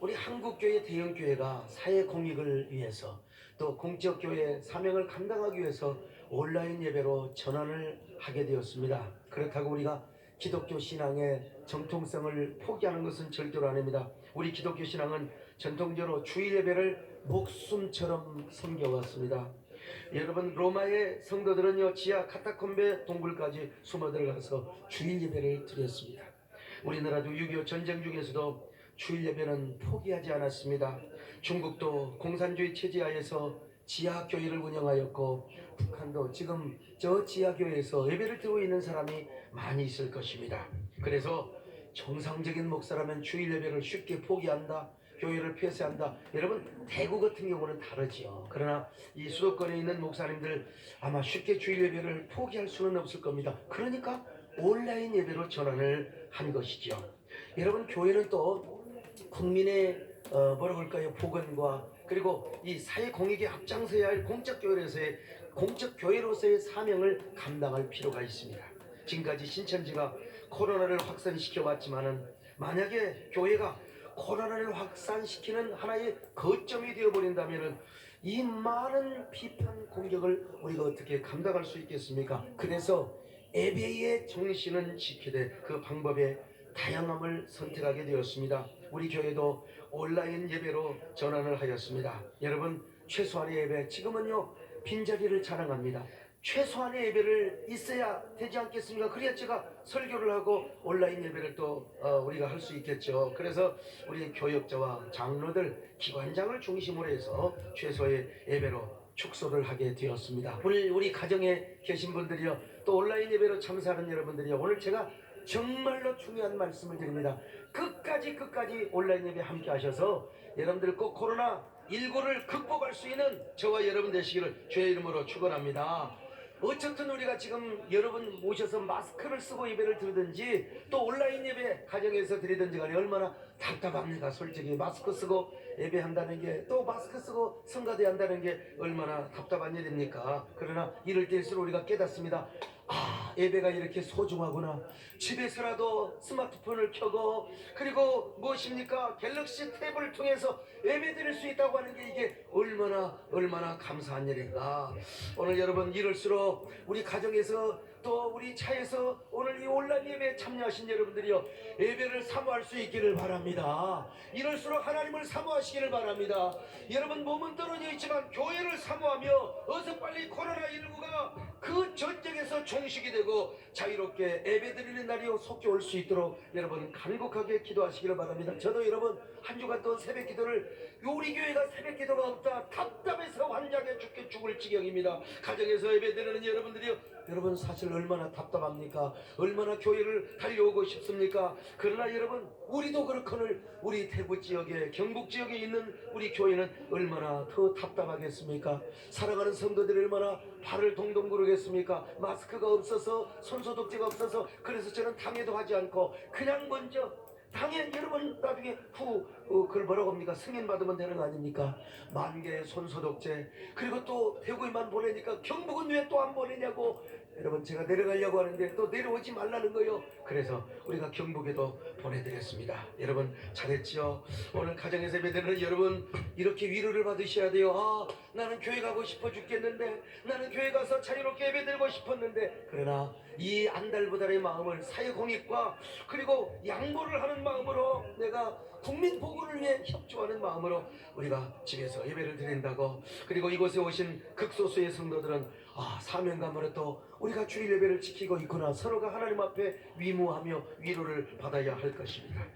우리 한국교회 대형교회가 사회 공익을 위해서 또 공적교회 사명을 감당하기 위해서 온라인 예배로 전환을 하게 되었습니다. 그렇다고 우리가 기독교 신앙의 정통성을 포기하는 것은 절대로 아닙니다. 우리 기독교 신앙은 전통적으로 주일 예배를 목숨처럼 섬겨왔습니다. 여러분, 로마의 성도들은요, 지하 카타콤베 동굴까지 숨어 들어가서 주일 예배를 드렸습니다. 우리나라도 6.25 전쟁 중에서도 주일 예배는 포기하지 않았습니다. 중국도 공산주의 체제하에서 지하교회를 운영하였고, 북한도 지금 저 지하교회에서 예배를 드리고 있는 사람이 많이 있을 것입니다. 그래서 정상적인 목사라면 주일 예배를 쉽게 포기한다, 교회를 폐쇄한다. 여러분, 대구 같은 경우는 다르지요. 그러나 이 수도권에 있는 목사님들 아마 쉽게 주일 예배를 포기할 수는 없을 겁니다. 그러니까 온라인 예배로 전환을 한 것이죠. 여러분, 교회는 또 국민의 뭐라고 할까요? 복원과 그리고 이 사회 공익에 앞장서야 할 공적 교회로서의 사명을 감당할 필요가 있습니다. 지금까지 신천지가 코로나를 확산시켜 왔지만은, 만약에 교회가 코로나를 확산시키는 하나의 거점이 되어버린다면 이 많은 비판 공격을 우리가 어떻게 감당할 수 있겠습니까? 그래서 예배의 정신은 지키되 그 방법의 다양함을 선택하게 되었습니다. 우리 교회도 온라인 예배로 전환을 하였습니다. 여러분, 최소한의 예배, 지금은요 빈자리를 자랑합니다. 최소한의 예배를 있어야 되지 않겠습니까? 그래야 제가 설교를 하고 온라인 예배를 또 우리가 할 수 있겠죠. 그래서 우리 교역자와 장로들, 기관장을 중심으로 해서 최소의 예배로 축소를 하게 되었습니다. 우리 가정에 계신 분들이요, 또 온라인 예배로 참석하는 여러분들이요, 오늘 제가 정말로 중요한 말씀을 드립니다. 끝까지 온라인 예배 함께 하셔서 여러분들 꼭 코로나19를 극복할 수 있는 저와 여러분 되시기를 주의 이름으로 축원합니다. 어쨌든 우리가 지금 여러분 모셔서 마스크를 쓰고 예배를 드리든지 또 온라인 예배 가정에서 드리든지 간에 얼마나 답답합니까? 솔직히 마스크 쓰고 예배한다는 게, 또 마스크 쓰고 성가대 한다는 게 얼마나 답답한 일입니까? 그러나 이럴 때일수록 우리가 깨닫습니다. 예배가 이렇게 소중하구나. 집에서라도 스마트폰을 켜고, 그리고 무엇입니까? 갤럭시 탭을 통해서 예배 드릴 수 있다고 하는 게 이게 얼마나 감사한 일인가. 오늘 여러분, 이럴수록 우리 가정에서 또 우리 차에서 오늘 이 온라인 예배에 참여하신 여러분들이요, 예배를 사모할 수 있기를 바랍니다. 이럴수록 하나님을 사모하시기를 바랍니다. 여러분, 몸은 떨어져 있지만 교회를 사모하며 어서 빨리 코로나19가 그 전쟁에서 종식이 되고 자유롭게 예배드리는 날이 속히 올 수 있도록 여러분 간곡하게 기도하시기를 바랍니다. 저도 여러분 한 주간 또 새벽 기도를, 우리 교회가 새벽 기도가 없다 답답해서 환장해 죽을 지경입니다. 가정에서 예배드리는 여러분들이요, 여러분 사실 얼마나 답답합니까? 얼마나 교회를 달려오고 싶습니까? 그러나 여러분, 우리도 그렇거늘 우리 대구 지역에, 경북 지역에 있는 우리 교회는 얼마나 더 답답하겠습니까? 사랑하는 성도들이 얼마나 발을 동동 구르겠습니까? 마스크가 없어서, 손소독제가 없어서. 그래서 저는 당회도 하지 않고 그냥 먼저 당연 여러분 나중에 그걸 뭐라고 합니까? 승인 받으면 되는 거 아닙니까? 만개 손소독제. 그리고 또 대구에만 보내니까 경북은 왜 또 안 보내냐고. 여러분, 제가 내려가려고 하는데 또 내려오지 말라는 거요. 그래서 우리가 경북에도 보내드렸습니다. 여러분 잘했죠? 오늘 가정에서 예배드리는 여러분, 이렇게 위로를 받으셔야 돼요. 나는 교회 가고 싶어 죽겠는데, 나는 교회 가서 자유롭게 예배드리고 싶었는데. 그러나 이 안달보달의 마음을 사회공익과 그리고 양보를 하는 마음으로, 내가 국민 보고를 위해 협조하는 마음으로 우리가 집에서 예배를 드린다고. 그리고 이곳에 오신 극소수의 성도들은 사명감으로 또 우리가 주일 예배를 지키고 있구나, 서로가 하나님 앞에 위무하며 위로를 받아야 할 것입니다.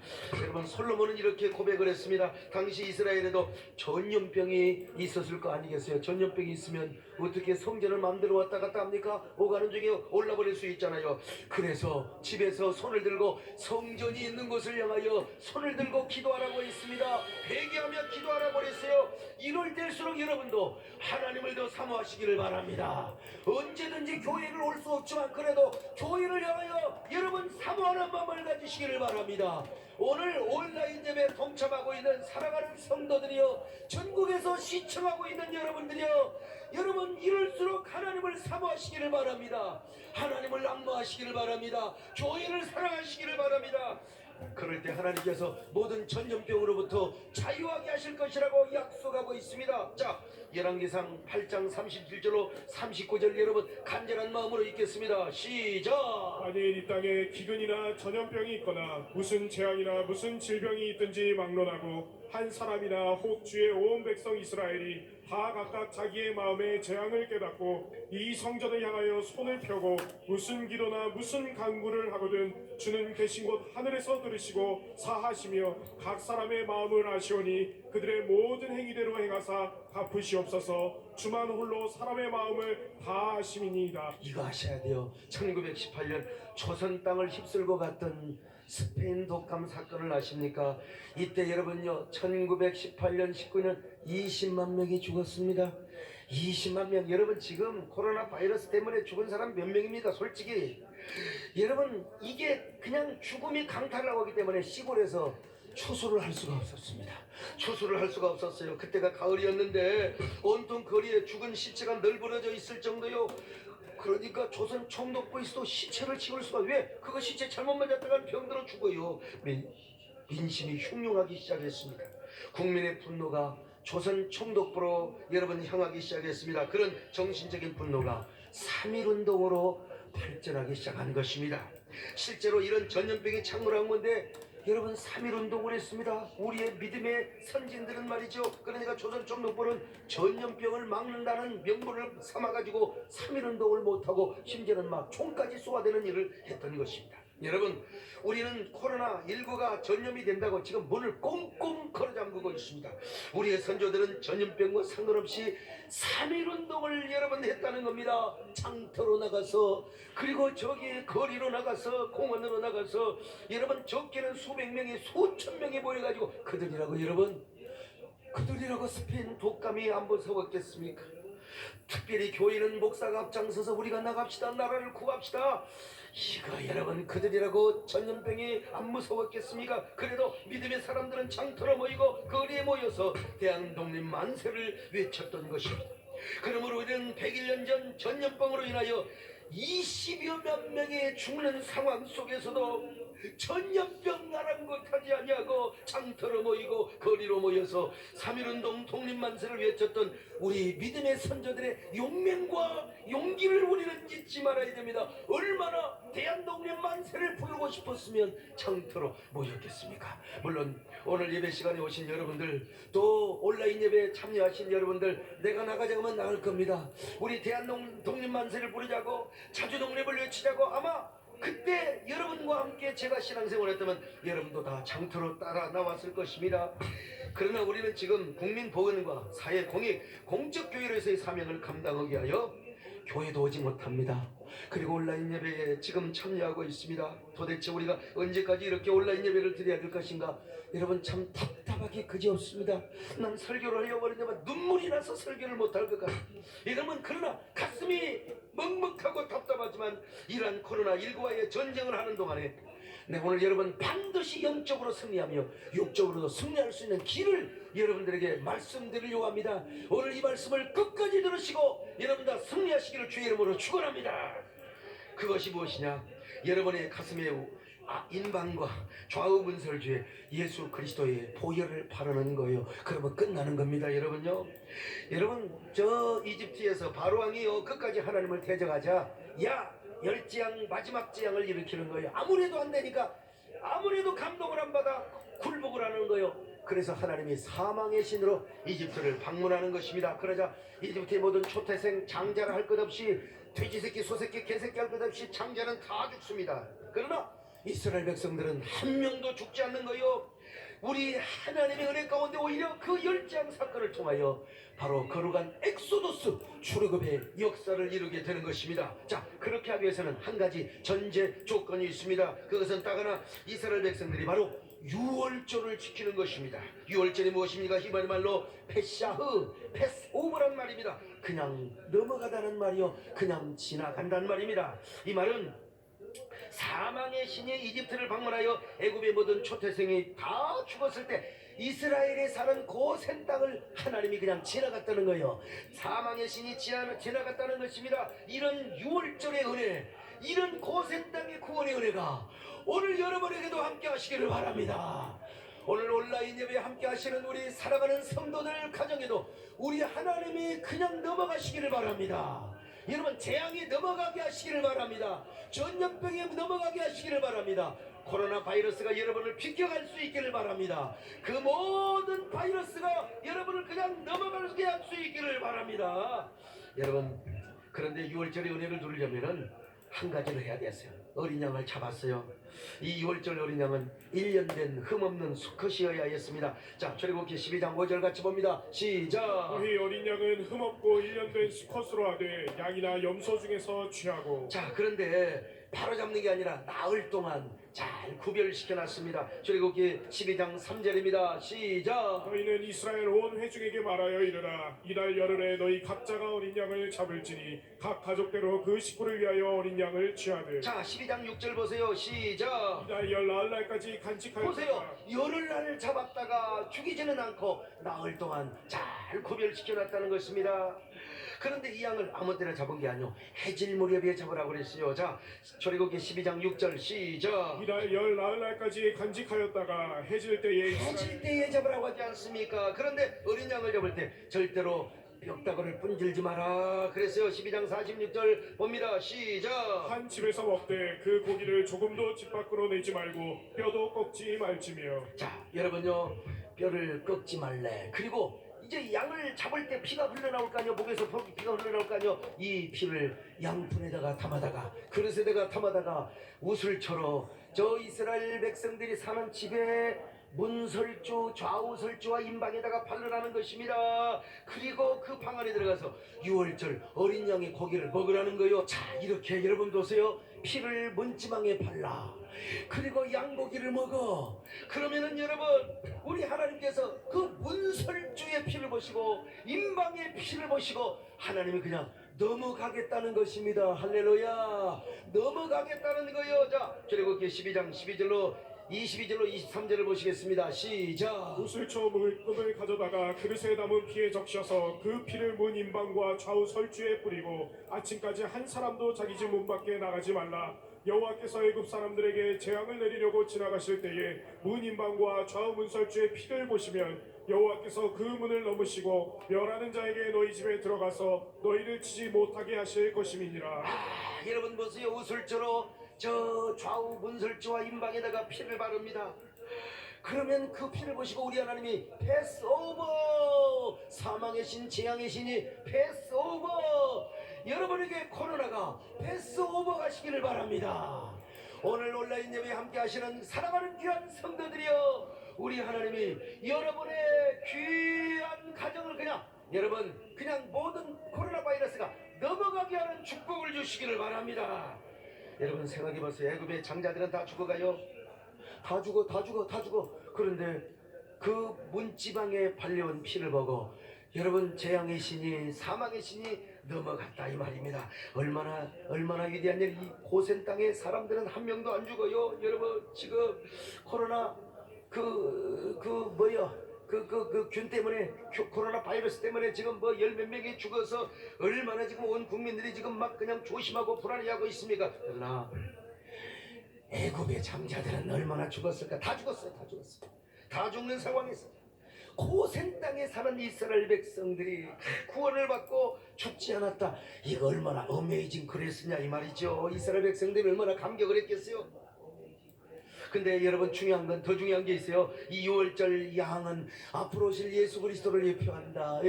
여러분, 솔로몬은 이렇게 고백을 했습니다. 당시 이스라엘에도 전염병이 있었을 거 아니겠어요? 전염병이 있으면 어떻게 성전을 마음대로 왔다 갔다 합니까? 오가는 중에 올라버릴 수 있잖아요. 그래서 집에서 손을 들고 성전이 있는 곳을 향하여 손을 들고 기도하라고 했습니다. 회개하며 기도하라고 했어요. 이럴 때일수록 여러분도 하나님을 더 사모하시기를 바랍니다. 언제든지 교회를 올 수 없지만 그래도 교회를 향하여 여러분 사모하는 마음을 가지시기를 바랍니다. 오늘 온라인 예배에 동참하고 있는 사랑하는 성도들이여, 전국에서 시청하고 있는 여러분들이여, 여러분 이럴수록 하나님을 사모하시기를 바랍니다. 하나님을 낭모하시기를 바랍니다. 교회를 사랑하시기를 바랍니다. 그럴 때 하나님께서 모든 전염병으로부터 자유하게 하실 것이라고 약속하고 있습니다. 자, 열왕기상 8장 37절로 39절 여러분 간절한 마음으로 읽겠습니다. 시작. 만일 이 땅에 기근이나 전염병이 있거나 무슨 재앙이나 무슨 질병이 있든지 막론하고 한 사람이나 혹 주의 온 백성 이스라엘이 다 각각 자기의 마음의 재앙을 깨닫고 이 성전을 향하여 손을 펴고 무슨 기도나 무슨 간구를 하거든 주는 계신 곳 하늘에서 들으시고 사하시며 각 사람의 마음을 아시오니 그들의 모든 행위대로 행하사 갚으시옵소서. 주만 홀로 사람의 마음을 다 아심이니이다. 이거 하셔야 돼요. 1918년 조선 땅을 휩쓸고 갔던 스페인 독감 사건을 아십니까? 이때 여러분요 1918년 19년 20만 명이 죽었습니다. 20만 명. 여러분 지금 코로나 바이러스 때문에 죽은 사람 몇 명입니까? 솔직히 여러분 이게 그냥 죽음이 강탈하고 하기 때문에 시골에서 추수를 할 수가 없었습니다. 추수를 할 수가 없었어요. 그때가 가을이었는데 온통 거리에 죽은 시체가 널브러져 있을 정도요. 그러니까 조선 총독부에서도 시체를 치울 수가, 왜? 그거 시체 잘못 맞았다가 병들어 죽어요. 민심이 흉흉하기 시작했습니다. 국민의 분노가 조선 총독부로 여러분 향하기 시작했습니다. 그런 정신적인 분노가 3.1운동으로 발전하기 시작한 것입니다. 실제로 이런 전염병이 창궐한 건데 여러분 3.1운동을 했습니다. 우리의 믿음의 선진들은 말이죠. 그러니까 조선 총독부는 전염병을 막는다는 명분을 삼아가지고 3.1운동을 못하고 심지어는 막 총까지 쏘아대는 일을 했던 것입니다. 여러분 우리는 코로나19가 전염이 된다고 지금 문을 꽁꽁 걸어잠그고 있습니다. 우리의 선조들은 전염병과 상관없이 3.1운동을 여러분 했다는 겁니다. 장터로 나가서, 그리고 저기 거리로 나가서, 공원으로 나가서 여러분 적게는 수백 명이 수천 명이 모여가지고 그들이라고 여러분, 그들이라고 스페인 독감이 안 무서웠겠습니까? 특별히 교회는 목사가 앞장서서 우리가 나갑시다, 나라를 구합시다. 이거 여러분 그들이라고 전염병이 안 무서웠겠습니까? 그래도 믿음의 사람들은 장터로 모이고 거리에 모여서 대한독립 만세를 외쳤던 것입니다. 그러므로 우리는 100일 전 전염병으로 인하여 20여만 명이 죽는 상황 속에서도 전염병 아랑곳하지 아니하고 장터로 모이고 거리로 모여서 3.1운동 독립만세를 외쳤던 우리 믿음의 선조들의 용맹과 용기를 우리는 잊지 말아야 됩니다. 얼마나 대한독립만세를 부르고 싶었으면 장터로 모였겠습니까? 물론 오늘 예배 시간에 오신 여러분들, 또 온라인 예배에 참여하신 여러분들, 내가 나가자고 하면 나갈 겁니다. 우리 대한독립만세를 부르자고, 자주독립을 외치자고, 아마 그때 여러분과 함께 제가 신앙생활을 했다면 여러분도 다 장터로 따라 나왔을 것입니다. 그러나 우리는 지금 국민보건과 사회공익, 공적교회로서의 사명을 감당하기 위하여 교회도 오지 못합니다. 그리고 온라인 예배에 지금 참여하고 있습니다. 도대체 우리가 언제까지 이렇게 온라인 예배를 드려야 될 것인가? 여러분 참 답답하기 그지없습니다. 난 설교를 하려고 하는데 눈물이 나서 설교를 못할 것 같아요. 여러분 그러나 가슴이 먹먹하고 답답하지만 이러한 코로나19와의 전쟁을 하는 동안에 오늘 여러분 반드시 영적으로 승리하며 육적으로도 승리할 수 있는 길을 여러분들에게 말씀드리려고 합니다. 오늘 이 말씀을 끝까지 들으시고 여러분 다 승리하시기를 주의 이름으로 축원합니다. 그것이 무엇이냐? 여러분의 가슴에 인방과 좌우 문설주에 예수 그리스도의 보혈을 바르는 거예요. 그러면 끝나는 겁니다. 여러분요, 여러분 저 이집트에서 바로왕이 끝까지 하나님을 대적하자 열재앙 마지막 재앙을 일으키는 거예요. 아무래도 안 되니까, 아무래도 감동을 안 받아 굴복을 하는 거예요. 그래서 하나님이 사망의 신으로 이집트를 방문하는 것입니다. 그러자 이집트의 모든 초태생 장자를 할 것 없이, 돼지새끼 소새끼 개새끼 할 것 없이 장자는 다 죽습니다. 그러나 이스라엘 백성들은 한 명도 죽지 않는 거요. 우리 하나님의 은혜 가운데 오히려 그 열재앙 사건을 통하여 바로 거룩한 엑소도스 출애굽의 역사를 이루게 되는 것입니다. 자, 그렇게 하기 위해서는 한 가지 전제 조건이 있습니다. 그것은 딱 하나, 이스라엘 백성들이 바로 유월절을 지키는 것입니다. 유월절이 무엇입니까? 히브리 말로 패샤흐, 패스오버란 말입니다. 그냥 넘어가다는 말이요, 그냥 지나간다는 말입니다. 이 말은 사망의 신이 이집트를 방문하여 애굽의 모든 초태생이 다 죽었을 때 이스라엘에 사는 고센 땅을 하나님이 그냥 지나갔다는 거예요. 사망의 신이 지나갔다는 것입니다. 이런 유월절의 은혜, 이런 고센 땅의 구원의 은혜가 오늘 여러분에게도 함께 하시기를 바랍니다. 오늘 온라인 예배에 함께 하시는 우리 사랑하는 성도들 가정에도 우리 하나님이 그냥 넘어가시기를 바랍니다. 여러분 재앙이 넘어가게 하시기를 바랍니다. 전염병이 넘어가게 하시기를 바랍니다. 코로나 바이러스가 여러분을 비껴갈 수 있기를 바랍니다. 그 모든 바이러스가 여러분을 그냥 넘어가게 할 수 있기를 바랍니다. 여러분 그런데 6월절의 은혜를 누리려면은 한 가지를 해야 됐어요. 어린 양을 잡았어요. 이 6월절 어린 양은 1년 된 흠없는 수컷이어야 했습니다. 자, 출애굽기 12장 5절 같이 봅니다. 시작. 너희 어린 양은 흠없고 1년 된 수컷으로 하되 양이나 염소 중에서 취하고. 자, 그런데 바로 잡는 게 아니라 나흘 동안 잘 구별시켜놨습니다. 출애굽기 12장 3절입니다. 시작. 너희는 이스라엘 온 회중에게 말하여 이르라. 이달 열흘에 너희 각자가 어린 양을 잡을지니 각 가족대로 그 식구를 위하여 어린 양을 취하되. 자, 12장 6절 보세요. 시작. 이달 열나흘날까지 간직하였다. 보세요. 열흘날 잡았다가 죽이지는 않고 나흘 동안 잘 구별시켜놨다는 것입니다. 그런데 이 양을 아무 때나 잡은 게 아니요 해질 무렵에 잡으라고 그랬어요. 자, 출애굽기 12장 6절 시작. 이달 열나흘날까지 간직하였다가 해질 때에 해질 때에 잡으라고 하지 않습니까? 그런데 어린 양을 잡을 때 절대로 뼈다귀를 분질지 마라 그랬어요. 12장 46절 봅니다. 시작. 한 집에서 먹되 그 고기를 조금도 집 밖으로 내지 말고 뼈도 꺾지 말지며. 자, 여러분요 뼈를 꺾지 말래. 그리고 이제 양을 잡을 때 피가 흘러나올 거 아니요. 목에서 피가 흘러나올 거 아니요. 이 피를 양푼에다가 담아다가 그릇에다가 담아다가 우슬초로 저 이스라엘 백성들이 사는 집에 문설주 좌우설주와 임방에다가 발르라는 것입니다. 그리고 그 방 안에 들어가서 6월절 어린 양의 고기를 먹으라는 거요. 자, 이렇게 여러분 보세요. 피를 문지방에 발라 그리고 양고기를 먹어. 그러면은 여러분 우리 하나님께서 그 문설주의 피를 보시고 임방의 피를 보시고 하나님이 그냥 넘어가겠다는 것입니다. 할렐루야. 넘어가겠다는 거요. 자, 출애굽기 12장 12절로 23절을 보시겠습니다. 시작. 우슬초 물금을 가져다가 그릇에 담은 피에 적셔서 그 피를 문 임방과 좌우 설주에 뿌리고 아침까지 한 사람도 자기 집 문 밖에 나가지 말라. 여호와께서 애굽 사람들에게 재앙을 내리려고 지나가실 때에 문 임방과 좌우 문설주의 피를 보시면 여호와께서 그 문을 넘으시고 멸하는 자에게 너희 집에 들어가서 너희를 치지 못하게 하실 것임이니라. 여러분 보세요. 우슬초로 저 좌우 문설주와 임방에다가 피를 바릅니다. 그러면 그 피를 보시고 우리 하나님이 패스오버, 사망의 신 재앙의 신이 패스오버, 여러분에게 코로나가 패스오버 가시기를 바랍니다. 오늘 온라인 예배에 함께 하시는 사랑하는 귀한 성도들이여, 우리 하나님이 여러분의 귀한 가정을 여러분 그냥 모든 코로나 바이러스가 넘어가게 하는 축복을 주시기를 바랍니다. 여러분 생각해보세요. 애굽의 장자들은 다 죽어가요. 다 죽어. 그런데 그 문지방에 발려온 피를 보고 여러분 재앙의 신이 사망의 신이 넘어갔다 이 말입니다. 얼마나 위대한 일. 이 고센 땅에 사람들은 한 명도 안 죽어요. 여러분 지금 코로나 균 때문에 코로나 바이러스 때문에 지금 열 몇 명이 죽어서 얼마나 지금 온 국민들이 지금 막 그냥 조심하고 불안해하고 있습니까? 그러나 애굽의 장자들은 얼마나 죽었을까? 다 죽었어요. 다 죽는 상황에서 고센 땅에 사는 이스라엘 백성들이 구원을 받고 죽지 않았다. 이거 얼마나 어메이징 그랬으냐 이 말이죠. 이스라엘 백성들이 얼마나 감격을 했겠어요. 근데 여러분 더 중요한 게 있어요. 이 6월절 양은 앞으로 오실 예수 그리스도를 예표한다.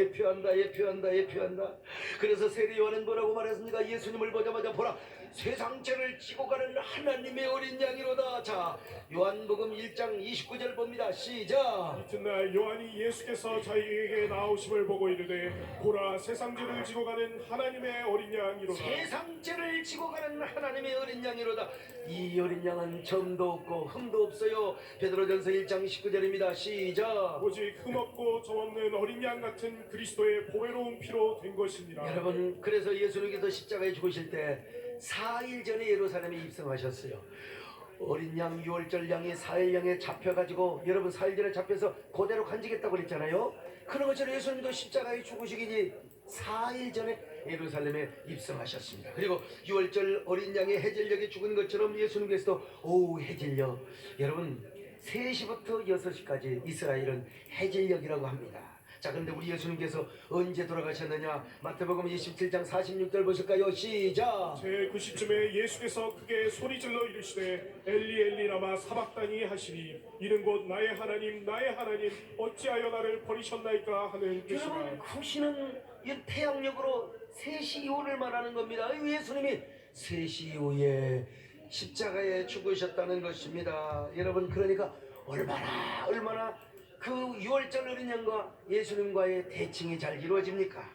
그래서 세례 요한은 뭐라고 말했습니까? 예수님을 보자마자 보라, 세상죄를 지고 가는 하나님의 어린 양이로다. 자, 요한복음 1장 29절 봅니다. 시작. 이튿날 요한이 예수께서 자기에게 나오심을 보고 이르되 보라, 세상죄를 지고 가는 하나님의 어린 양이로다. 세상죄를 지고 가는 하나님의 어린 양이로다. 이 어린 양은 점도 없고 흠도 없어요. 베드로전서 1장 19절입니다. 시작. 오직 흠없고 점없는 어린 양 같은 그리스도의 보배로운 피로 된 것이니라. 여러분 그래서 예수님께서 십자가에 죽으실 때 4일 전에 예루살렘에 입성하셨어요. 어린 양 6월절 양이 4일 양에 잡혀가지고 여러분 4일 전에 잡혀서 그대로 간직했다고 그랬잖아요. 그런 것처럼 예수님도 십자가에 죽으시기 4일 전에 예루살렘에 입성하셨습니다. 그리고 6월절 어린 양의 해질녘에 죽은 것처럼 예수님께서도 오후 해질녘, 여러분 3시부터 6시까지 이스라엘은 해질녘이라고 합니다. 자, 그런데 우리 예수님께서 언제 돌아가셨느냐? 마태복음 27장 46절 보실까요? 시작. 제 90쯤에 예수께서 크게 소리질러 이르시되 엘리 엘리 라마 사박다니 하시니 이는 곧 나의 하나님 어찌하여 나를 버리셨나이까 하는 뜻이라. 여러분, 구시는 이 태양력으로 3시 이후를 말하는 겁니다. 예수님이 3시 이후에 십자가에 죽으셨다는 것입니다. 여러분, 그러니까 얼마나 그 6월절 어린 양과 예수님과의 대칭이 잘 이루어집니까?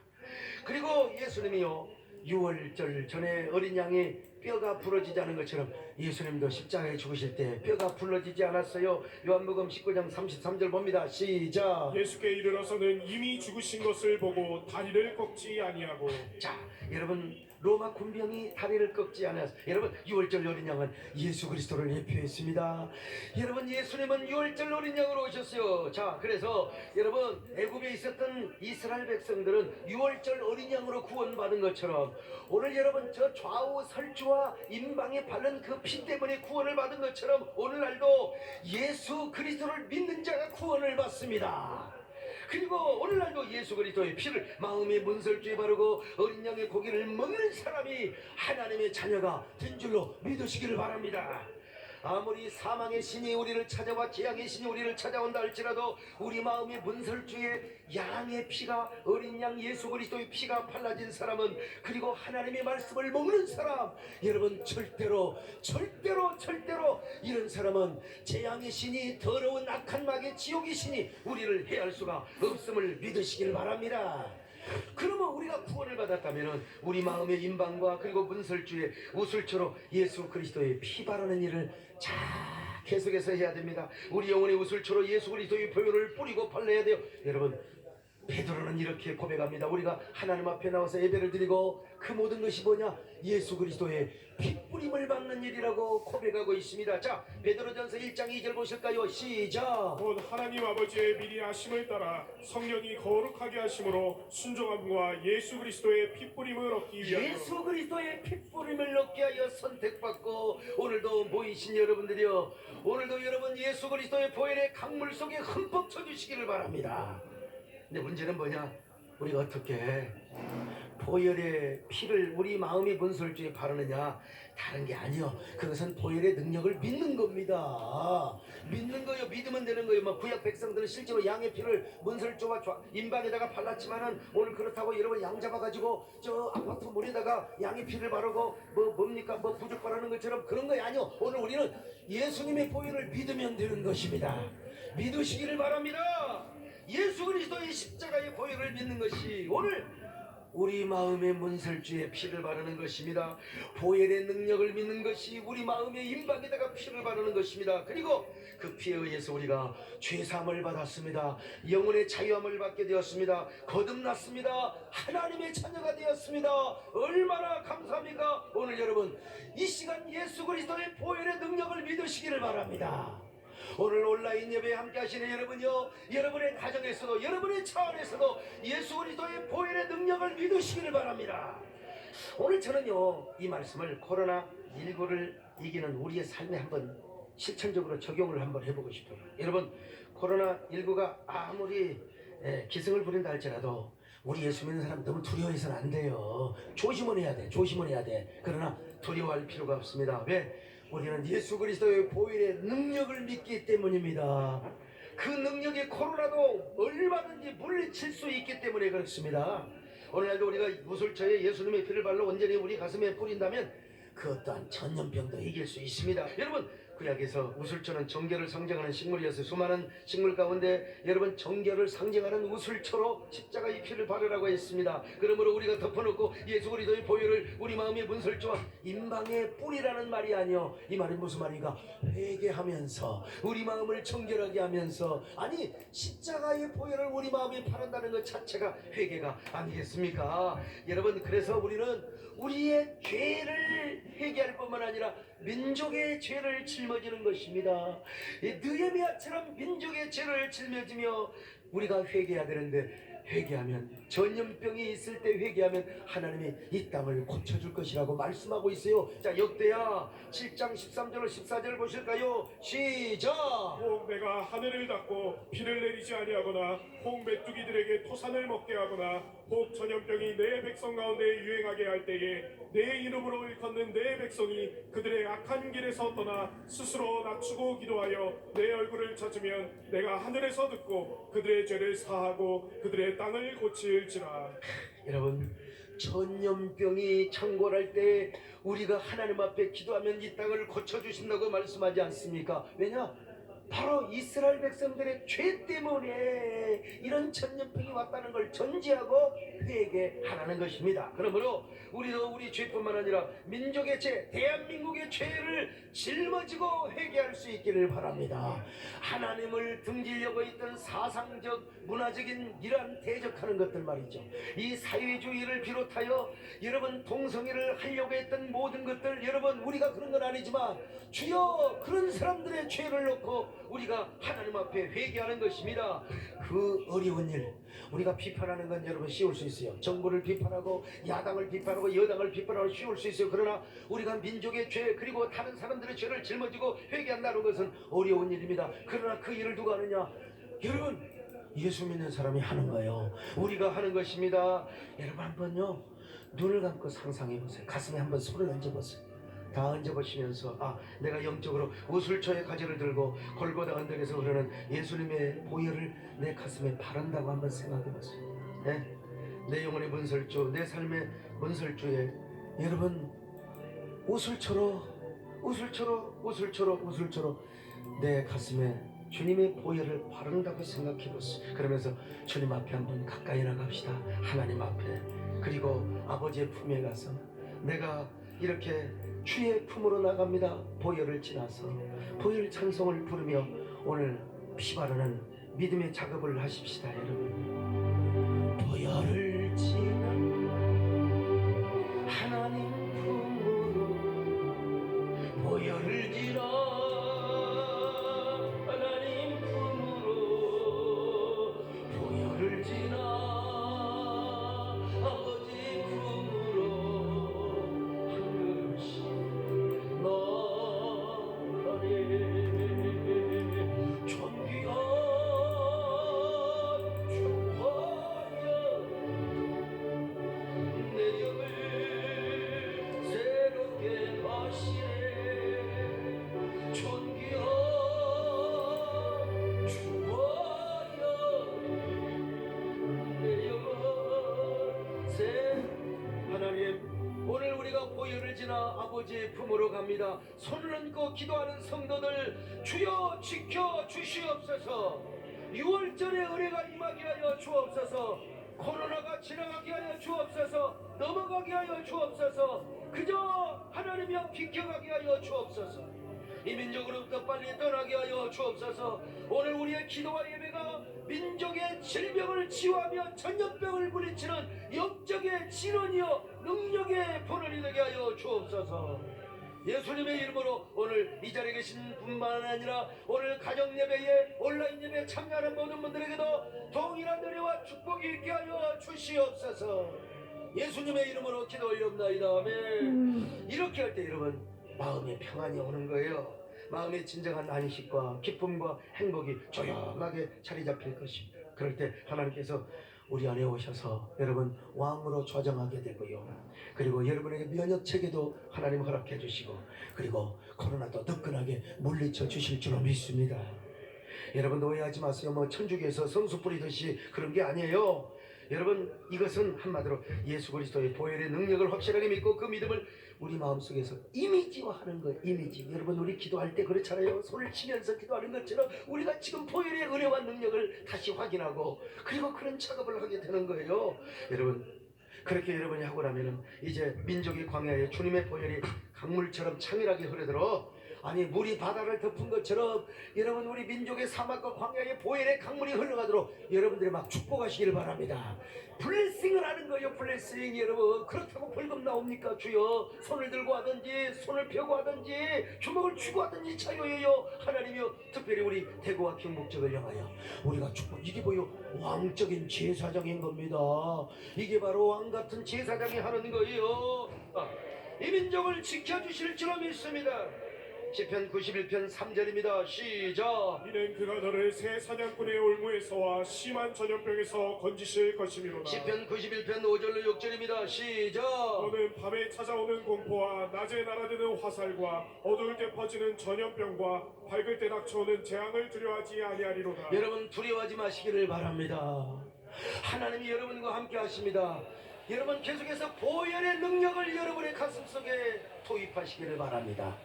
그리고 예수님이요, 6월절 전에 어린 양이 뼈가 부러지지 않은 것처럼 예수님도 십자가에 죽으실 때 뼈가 부러지지 않았어요. 요한복음 19장 33절 봅니다. 시작. 예수께 이르러서는 이미 죽으신 것을 보고 다리를 꺾지 아니하고. 자, 여러분, 로마 군병이 다리를 꺾지 않았어요. 여러분, 6월절 어린 양은 예수 그리스도를 예표했습니다. 여러분, 예수님은 6월절 어린 양으로 오셨어요. 자, 그래서 여러분, 애굽에 있었던 이스라엘 백성들은 6월절 어린 양으로 구원받은 것처럼 오늘 여러분, 저 좌우 설주와 임방에 바른 그 피 때문에 구원을 받은 것처럼 오늘날도 예수 그리스도를 믿는 자가 구원을 받습니다. 그리고 오늘날도 예수 그리스도의 피를 마음의 문설주에 바르고 어린 양의 고기를 먹는 사람이 하나님의 자녀가 된 줄로 믿으시기를 바랍니다. 아무리 사망의 신이 우리를 찾아와 재앙의 신이 우리를 찾아온다 할지라도 우리 마음의 문설주에 양의 피가, 어린 양 예수 그리스도의 피가 발라진 사람은, 그리고 하나님의 말씀을 먹는 사람, 여러분 절대로 이런 사람은 재앙의 신이, 더러운 악한 마귀의 지옥의 신이 우리를 해할 수가 없음을 믿으시길 바랍니다. 그러면 우리가 구원을 받았다면 우리 마음의 임방과 그리고 문설주에 우슬초로 예수 그리스도의 피 바르는 일을 잘 계속해서 해야 됩니다. 우리 영혼의 우슬초로 예수 그리스도의 보혈을 뿌리고 발라야 돼요. 여러분, 베드로는 이렇게 고백합니다. 우리가 하나님 앞에 나와서 예배를 드리고 그 모든 것이 뭐냐? 예수 그리스도의 핏뿌림을 받는 일이라고 고백하고 있습니다. 자, 베드로전서 1장 2절 보실까요? 시작. 곧 하나님 아버지의 미리 하심을 따라 성령이 거룩하게 하심으로 순종함과 예수 그리스도의 핏뿌림을 얻기 위하여. 예수 그리스도의 핏뿌림을 얻게 하여 선택받고 오늘도 모이신 여러분들이요, 오늘도 여러분 예수 그리스도의 보혈의 강물 속에 흠뻑 쳐주시기를 바랍니다. 근데 문제는 뭐냐? 우리가 어떻게 보혈의 피를 우리 마음의 문설주에 바르느냐? 다른 게 아니요, 그것은 보혈의 능력을 믿는 겁니다. 믿는 거요. 믿으면 되는 거예요. 뭐 구약 백성들은 실제로 양의 피를 문설주와 임방에다가 발랐지만은 오늘 그렇다고 여러분 양 잡아가지고 저 아파트 문에다가 양의 피를 바르고 뭡니까 부족 바르는 것처럼 그런 거 아니요. 오늘 우리는 예수님의 보혈을 믿으면 되는 것입니다. 믿으시기를 바랍니다. 예수 그리스도의 십자가의 보혈을 믿는 것이 오늘 우리 마음의 문설주에 피를 바르는 것입니다. 보혈의 능력을 믿는 것이 우리 마음의 임박에다가 피를 바르는 것입니다. 그리고 그 피에 의해서 우리가 죄사함을 받았습니다. 영혼의 자유함을 받게 되었습니다. 거듭났습니다. 하나님의 자녀가 되었습니다. 얼마나 감사합니까? 오늘 여러분 이 시간 예수 그리스도의 보혈의 능력을 믿으시기를 바랍니다. 오늘 온라인 예배에 함께 하시는 여러분요, 여러분의 가정에서도 여러분의 차 안에서도 예수 그리스도의 보혈의 능력을 믿으시기를 바랍니다. 오늘 저는요 이 말씀을 코로나19를 이기는 우리의 삶에 한번 실천적으로 적용을 한번 해보고 싶어요. 여러분, 코로나19가 아무리 기승을 부린다 할지라도 우리 예수 믿는 사람 너무 두려워해서는 안 돼요. 조심은 해야 돼. 그러나 두려워할 필요가 없습니다. 왜? 우리는 예수 그리스도의 보혈의 능력을 믿기 때문입니다. 그 능력이 코로나도 얼마든지 물리칠 수 있기 때문에 그렇습니다. 오늘날도 우리가 무술처에 예수님의 피를 발라 온전히 우리 가슴에 뿌린다면 그 어떠한 전염병도 이길 수 있습니다. 여러분, 구약에서 우슬초는 정결을 상징하는 식물이었어요. 수많은 식물 가운데 여러분 정결을 상징하는 우슬초로 십자가의 피를 바르라고 했습니다. 그러므로 우리가 덮어놓고 예수 그리스도의 보혈을 우리 마음의 문설주와 임방에 뿌리라는 말이 아니요, 이 말은 무슨 말인가? 회개하면서 우리 마음을 정결하게 하면서, 아니 십자가의 보혈을 우리 마음에 바른다는 것 자체가 회개가 아니겠습니까? 여러분, 그래서 우리는 우리의 죄를 회개할 뿐만 아니라 민족의 죄를 짊어지는 것입니다. 느헤미야처럼 민족의 죄를 짊어지며 우리가 회개해야 되는데 회개하면, 전염병이 있을 때 회개하면 하나님이 이 땅을 고쳐줄 것이라고 말씀하고 있어요. 자, 역대하 7장 13절 14절 보실까요? 시작. 혹 내가 하늘을 닫고 비를 내리지 아니하거나 혹 메뚜기들에게 토산을 먹게 하거나 혹 전염병이 내 백성 가운데 유행하게 할 때에 내 이름으로 일컫는 내 백성이 그들의 악한 길에서 떠나 스스로 낮추고 기도하여 내 얼굴을 찾으면 내가 하늘에서 듣고 그들의 죄를 사하고 그들의 땅을 고칠지라. 여러분, 전염병이 창궐할 때 우리가 하나님 앞에 기도하면 이 땅을 고쳐주신다고 말씀하지 않습니까? 왜냐? 바로 이스라엘 백성들의 죄 때문에 이런 전염병이 왔다는 걸 전제하고 회개하라는 것입니다. 그러므로 우리도 우리 죄뿐만 아니라 민족의 죄, 대한민국의 죄를 짊어지고 회개할 수 있기를 바랍니다. 하나님을 등지려고 했던 사상적, 문화적인 이러한 대적하는 것들 말이죠. 이 사회주의를 비롯하여 여러분 동성애를 하려고 했던 모든 것들, 여러분 우리가 그런 건 아니지만 주여 그런 사람들의 죄를 놓고 우리가 하나님 앞에 회개하는 것입니다. 그 어려운 일, 우리가 비판하는 건 여러분 쉬울 수 있어요. 정부를 비판하고 야당을 비판하고 여당을 비판하고 쉬울 수 있어요. 그러나 우리가 민족의 죄 그리고 다른 사람들의 죄를 짊어지고 회개한다는 것은 어려운 일입니다. 그러나 그 일을 누가 하느냐? 여러분, 예수 믿는 사람이 하는 거예요. 우리가 하는 것입니다. 여러분 한번요 눈을 감고 상상해 보세요. 가슴에 한번 손을 얹어 보세요. 다 얹어보시면서 내가 영적으로 우슬초의 가지를 들고 골고다 언덕에서 흐르는 예수님의 보혈을 내 가슴에 바른다고 한번 생각해 보세요. 네? 내 영혼의 문설주, 내 삶의 문설주에 여러분 우슬초로 내 가슴에 주님의 보혈을 바른다고 생각해 보세요. 그러면서 주님 앞에 한번 가까이 나갑시다. 하나님 앞에, 그리고 아버지의 품에 가서 내가 이렇게 주의 품으로 나갑니다. 보혈을 지나서 보혈 찬송을 부르며 오늘 피 바르는 믿음의 작업을 하십시다. 여러분, 보혈을 지나 하나님 품으로, 보혈을 지나 하나님 품으로, 보혈을 지나 아버지 품으로 한 걸음씩 나가네. 존귀한 주하여 내 영을 새롭게 하시네. 존귀한 주하여 내 영을 새 하나님, 오늘 우리가 보혈을 지나 아버지의 품으로 갑니다. 손을 얹고 기도하는 성도들, 주여 지켜 주시옵소서. 6월절의 은혜가 임하게 하여 주옵소서. 코로나가 지나가게 하여 주옵소서. 넘어가게 하여 주옵소서. 그저 하나님이여 비켜가게 하여 주옵소서. 이 민족으로부터 빨리 떠나게 하여 주옵소서. 오늘 우리의 기도와 예배가 민족의 질병을 치유하며 전염병을 물리치는 영적의 진원이여 능력의 본원이 되게 하여 주옵소서. 예수님의 이름으로 오늘 이 자리에 계신 분만 아니라 오늘 가정 예배에 온라인 예배에 참여하는 모든 분들에게도 동일한 은혜와 축복이 있게 하여 주시옵소서. 예수님의 이름으로 기도 올려옵나이다. 아멘. 이렇게 할 때 여러분 마음의 평안이 오는 거예요. 마음의 진정한 안식과 기쁨과 행복이 조용하게 자리 잡힐 것입니다. 그럴 때 하나님께서 우리 안에 오셔서 여러분 왕으로 좌정하게 되고요. 그리고 여러분에게 면역체계도 하나님 허락해 주시고, 그리고 코로나도 뜨끈하게 물리쳐 주실 줄로 믿습니다. 여러분 오해하지 마세요. 천주교에서 성수 뿌리듯이 그런 게 아니에요. 여러분 이것은 한마디로 예수 그리스도의 보혈의 능력을 확실하게 믿고 그 믿음을 우리 마음속에서 이미지화하는 거예요. 이미지. 여러분 우리 기도할 때 그렇잖아요. 손을 치면서 기도하는 것처럼 우리가 지금 보혈의 은혜와 능력을 다시 확인하고 그리고 그런 작업을 하게 되는 거예요. 여러분 그렇게 여러분이 하고 나면은 이제 민족의 광야에 주님의 보혈이 강물처럼 창일하게 흐르도록 아니 물이 바다를 덮은 것처럼 여러분 우리 민족의 사막과 광야의 보혈의 강물이 흘러가도록 여러분들이 막 축복하시길 바랍니다. 블레싱을 하는 거예요. 블레싱. 여러분 그렇다고 벌금 나옵니까? 주여 손을 들고 하든지 손을 펴고 하든지 주먹을 쥐고 하든지 자유예요. 하나님이여 특별히 우리 대구와 경북적을 향하여 우리가 축복. 이게 뭐요? 왕적인 제사장인 겁니다. 이게 바로 왕같은 제사장이 하는 거예요. 이 민족을 지켜주실 줄로 믿습니다. 시편 91편 3절입니다. 시작. 이는 그가 너를 새 사냥꾼의 올무에서와 심한 전염병에서 건지실 것이미로다. 시편 91편 5절로 6절입니다. 시작. 너는 밤에 찾아오는 공포와 낮에 날아드는 화살과 어두울 때 퍼지는 전염병과 밝을 때 닥쳐오는 재앙을 두려워하지 아니하리로다. 여러분 두려워하지 마시기를 바랍니다. 하나님이 여러분과 함께 하십니다. 여러분 계속해서 보혈의 능력을 여러분의 가슴속에 투입하시기를 바랍니다.